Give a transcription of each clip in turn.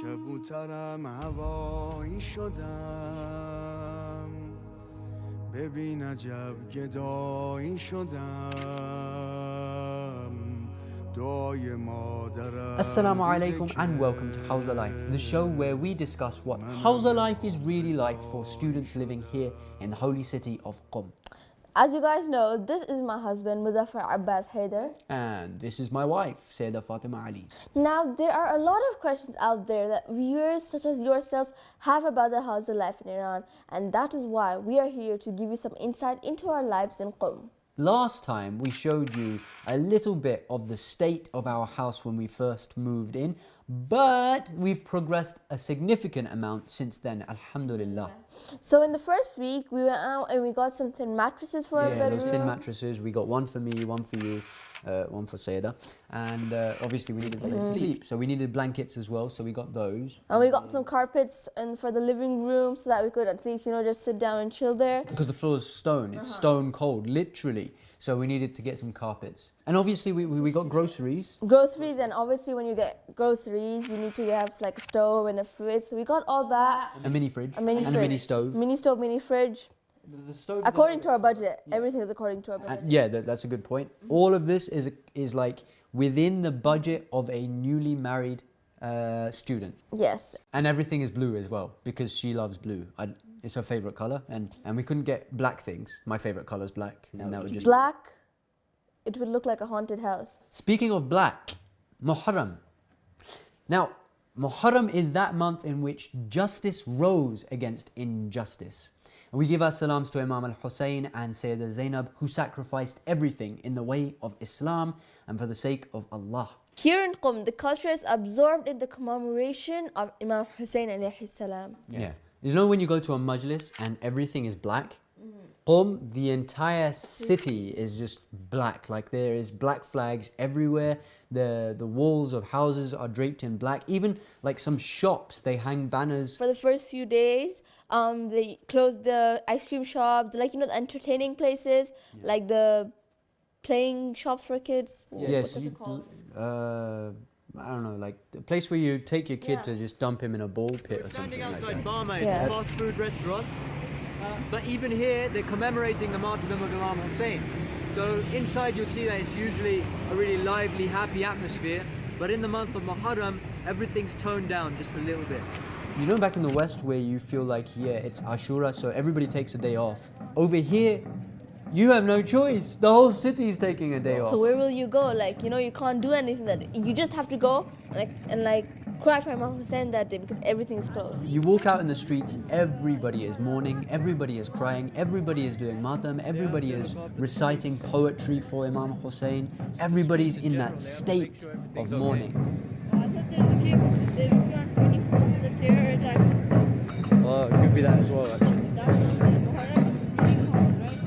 کبوترم هوایی شدم ببین عجب گدایی شدم دعای مادرم Assalamu alaikum and welcome to Howza Life, the show where we discuss what Howza life is really like for students living here in the Holy City of Qom. As you guys know, this is my husband, Muzaffer and Syeda. And this is my wife, Syeda Fatima Ali. Now, there are a lot of questions out there that viewers such as yourselves have about the Howza life in Iran, and that is why we are here to give you some insight into our lives in Qom. Last time we showed you a little bit of the state of our house when we first moved in, but we've progressed a significant amount since then, alhamdulillah. So in the first week, we went out and we got some thin mattresses for our bedroom. Those thin mattresses. We got one for me, one for you, one for Syeda. And obviously we needed a place to sleep. So we needed blankets as well, so we got those. And we got some carpets for the living room so that we could at least, just sit down and chill there. Because the floor is stone. It's stone cold, literally. So we needed to get some carpets. And obviously we got groceries. Groceries, and obviously when you get groceries, you need to have like a stove and a fridge. So we got all that. A mini fridge. A mini and fridge. a mini stove. Mini stove, mini fridge. The stove according to our budget. Yeah. Everything is according to our budget. Yeah, that's a good point. All of this is like within the budget of a newly married student. Yes. And everything is blue as well, because she loves blue. It's her favorite color, and we couldn't get black things. My favorite color is black, and that would just black. It would look like a haunted house. Speaking of black, Muharram. Now, Muharram is that month in which justice rose against injustice. And we give our salams to Imam al-Hussein and Syeda Zainab, who sacrificed everything in the way of Islam and for the sake of Allah. Here in Qom, the culture is absorbed in the commemoration of Imam Hussein alayhi salam. Yeah. You know when you go to a majlis and everything is black? Qom, the entire city is just black. Like there is black flags everywhere. The walls of houses are draped in black. Even like some shops, they hang banners. For the first few days, they closed the ice cream shops, the entertaining places, like the playing shops for kids. Yes. I don't know, like the place where you take your kid to just dump him in a ball pit or something like that. Standing outside Barmaid's fast food restaurant. But even here, they're commemorating the martyrdom of Imam Hussein. So inside you'll see that it's usually a really lively, happy atmosphere. But in the month of Muharram, everything's toned down just a little bit. You know back in the West where you feel like, it's Ashura, so everybody takes a day off. Over here, you have no choice. The whole city is taking a day off. So where will you go? You can't do anything. You just have to go and cry for Imam Hussein that day because everything is closed. You walk out in the streets, everybody is mourning, everybody is crying, everybody is doing matam, everybody is reciting poetry for Imam Hussein. Everybody's in that state of mourning. I thought they're looking on 24 for the terror attacks. Oh, it could be that as well, actually. Muharram is really cold, right?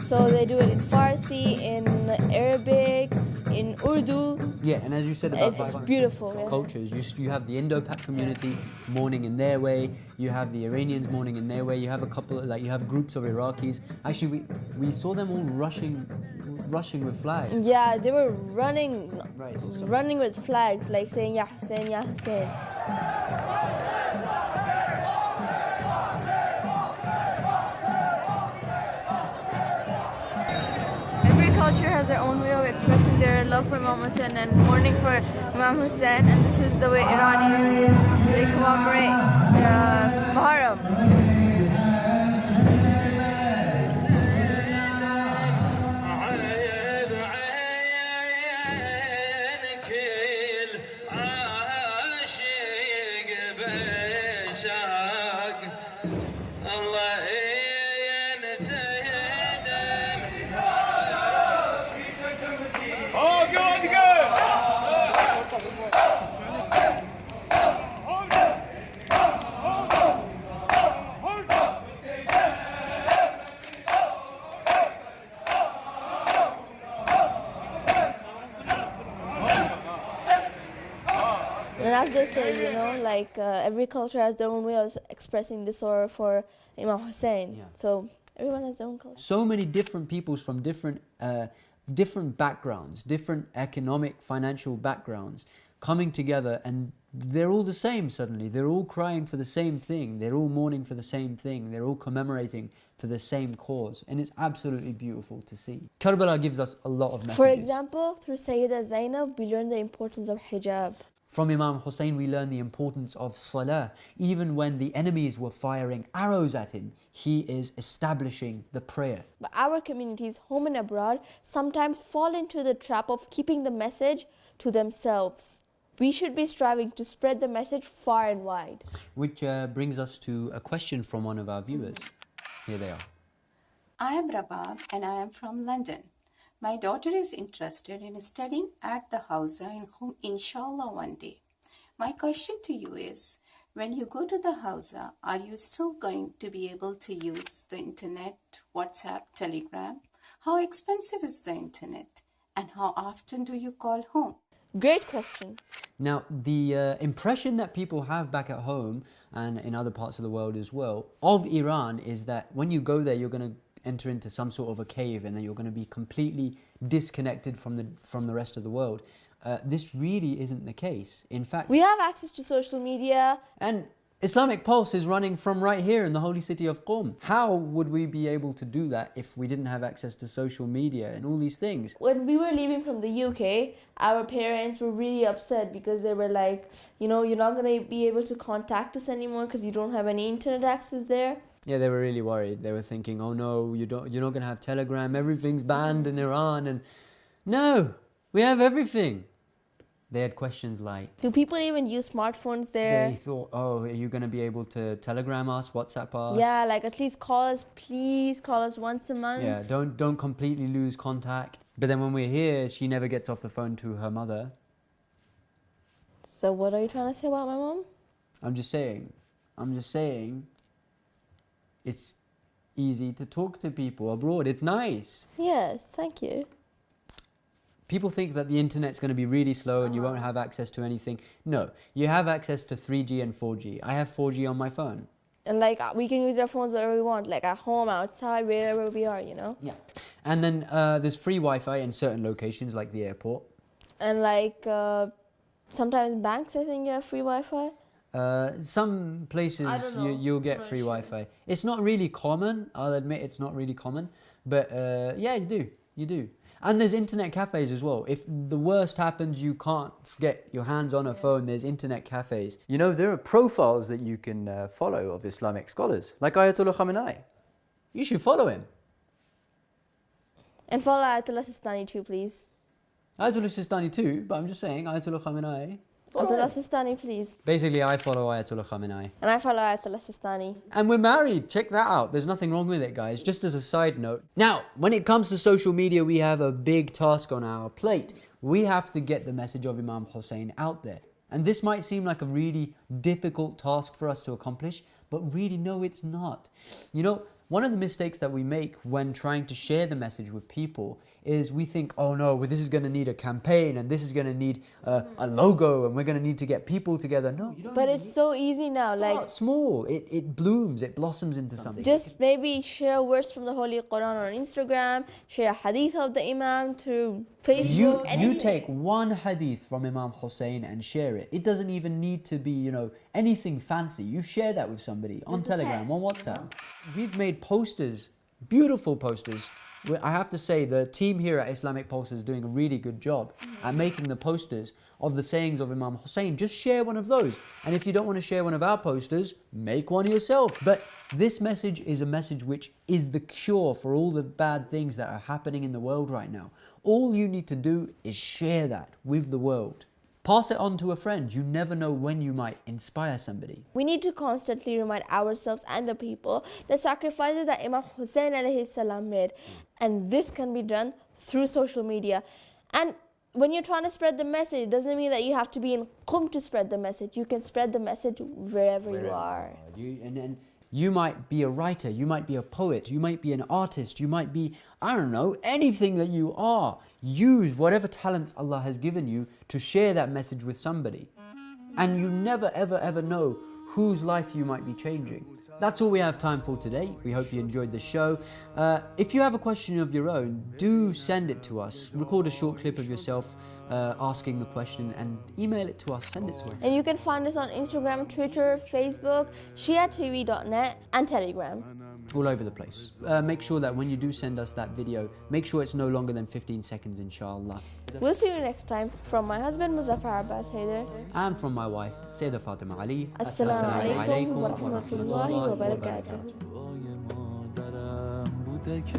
So they do it in Farsi, in Arabic, in Urdu. Yeah, and as you said about it's beautiful. Cultures, you have the Indo-Pak community mourning in their way. You have the Iranians mourning in their way. You have a couple, you have groups of Iraqis. Actually, we saw them all rushing with flags. Yeah, they were running with flags, saying Ya Hussein, Ya Hussein. Culture has their own way of expressing their love for Imam Hussein and mourning for Imam Hussein, and this is the way Iranis they commemorate Muharram. And as they say, like every culture has their own way of expressing this sorrow for Imam Hussein. Yeah. So everyone has their own culture. So many different peoples from different backgrounds, different economic, financial backgrounds, coming together, and they're all the same suddenly. They're all crying for the same thing. They're all mourning for the same thing. They're all commemorating for the same cause. And it's absolutely beautiful to see. Karbala gives us a lot of messages. For example, through Sayyida Zainab, we learn the importance of hijab. From Imam Hussein, we learn the importance of salah. Even when the enemies were firing arrows at him, he is establishing the prayer. But our communities, home and abroad, sometimes fall into the trap of keeping the message to themselves. We should be striving to spread the message far and wide. Which brings us to a question from one of our viewers. Here they are. I am Rabab and I am from London. My daughter is interested in studying at the Howza in Qom, inshallah, one day. My question to you is, when you go to the Howza, are you still going to be able to use the internet, WhatsApp, Telegram? How expensive is the internet? And how often do you call home? Great question. Now, the impression that people have back at home and in other parts of the world as well of Iran is that when you go there, you're going to enter into some sort of a cave and then you're going to be completely disconnected from the rest of the world. This really isn't the case. In fact, We have access to social media. and Islamic Pulse is running from right here in the Holy City of Qom. How would we be able to do that if we didn't have access to social media and all these things? When we were leaving from the UK, our parents were really upset because they were like, you're not going to be able to contact us anymore because you don't have any internet access there. Yeah, they were really worried. They were thinking, oh no, you're not going to have Telegram, everything's banned in Iran. And no, we have everything. They had questions like, Do people even use smartphones there? they thought, oh, are you going to be able to Telegram us, WhatsApp us? Yeah, like at least call us, please call us once a month. Yeah, don't completely lose contact. But then when we're here, she never gets off the phone to her mother. So what are you trying to say about my mom? I'm just saying, it's easy to talk to people abroad. It's nice. Yes, thank you. People think that the internet's going to be really slow and you won't have access to anything. No, you have access to 3G and 4G. I have 4G on my phone. And like we can use our phones wherever we want, like at home, outside, wherever we are, Yeah. And then there's free Wi-Fi in certain locations like the airport. And like sometimes banks, I think you have free Wi-Fi. Some places I don't know. you'll get I'm not free sure. Wi-Fi. It's not really common. I'll admit it's not really common. But yeah, you do. And there's internet cafes as well. If the worst happens, you can't get your hands on a phone, there's internet cafes. You know, there are profiles that you can follow of Islamic scholars, like Ayatollah Khamenei. You should follow him. And follow Ayatollah Sistani too, please. Ayatollah Sistani too, but I'm just saying, Ayatollah Khamenei. Ayatollah Sistani, please. Basically, I follow Ayatollah Khamenei. And I follow Ayatollah Sistani. And we're married. Check that out. There's nothing wrong with it, guys. Just as a side note. Now, when it comes to social media, we have a big task on our plate. We have to get the message of Imam Hussein out there. And this might seem like a really difficult task for us to accomplish, but really, no, it's not. You know, one of the mistakes that we make when trying to share the message with people is we think, oh no, well, this is going to need a campaign and this is going to need a logo and we're going to need to get people together. No, you don't. But it's so easy now. Start small. It blooms. It blossoms into something. Just maybe share words from the Holy Quran on Instagram, share a hadith of the Imam through Facebook. You anything. take one hadith from Imam Hussein and share it. It doesn't even need to be, anything fancy. You share that with somebody on Telegram, on WhatsApp. We've made posters, beautiful posters. I have to say the team here at Islamic Pulse is doing a really good job at making the posters of the sayings of Imam Hussein. Just share one of those. And if you don't want to share one of our posters, make one yourself. But this message is a message which is the cure for all the bad things that are happening in the world right now. All you need to do is share that with the world. Pass it on to a friend. You never know when you might inspire somebody. We need to constantly remind ourselves and the people the sacrifices that Imam Hussein alayhi salam made. And this can be done through social media. And when you're trying to spread the message, it doesn't mean that you have to be in Qom to spread the message. You can spread the message wherever you are. You might be a writer, you might be a poet, you might be an artist, you might be, I don't know, anything that you are. Use whatever talents Allah has given you to share that message with somebody. And you never ever know whose life you might be changing. That's all we have time for today. We hope you enjoyed the show. If you have a question of your own, do send it to us. Record a short clip of yourself asking the question and email it to us, send it to us. And you can find us on Instagram, Twitter, Facebook, shiatv.net and Telegram. All over the place. Make sure that when you do send us that video, make sure it's no longer than 15 seconds, inshallah. We'll see you next time. From my husband, Muzaffer and Syeda. And from my wife, Syeda Fatima Ali. Assalamu alaikum wa rahmatullahi wa barakatuh. دعای مادرم بوده که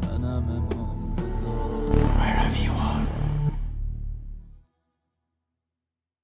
منم امام رضا. Wherever you are.